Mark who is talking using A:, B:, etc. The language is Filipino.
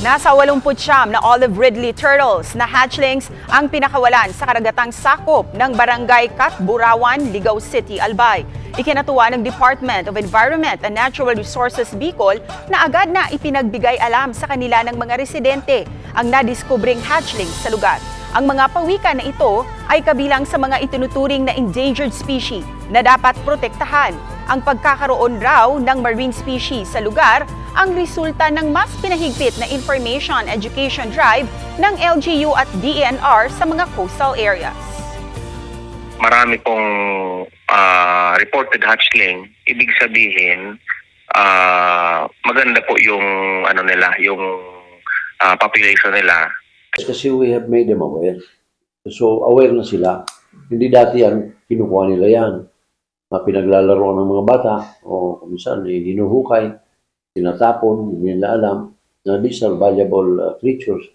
A: Nasa 89 na olive ridley turtles na hatchlings ang pinakawalan sa karagatang sakop ng Barangay Katburawan, Ligao City, Albay. Ikinatuwa ng Department of Environment and Natural Resources Bicol na agad na ipinagbigay alam sa kanila ng mga residente ang nadiskubring hatchlings sa lugar. Ang mga pawikan na ito ay kabilang sa mga itinuturing na endangered species na dapat protektahan. Ang pagkakaroon raw ng marine species sa lugar ang resulta ng mas pinahigpit na information education drive ng LGU at DENR sa mga coastal areas.
B: Marami pong reported hatchling. Ibig sabihin, maganda po yung yung population nila.
C: Kasi we have made them aware. So aware na sila. Hindi dati yan, kinukuha nila yan. Pinaglalaro ng mga bata o kuminsan hinuhukay, tinatapon, hindi nila alam na these are valuable creatures.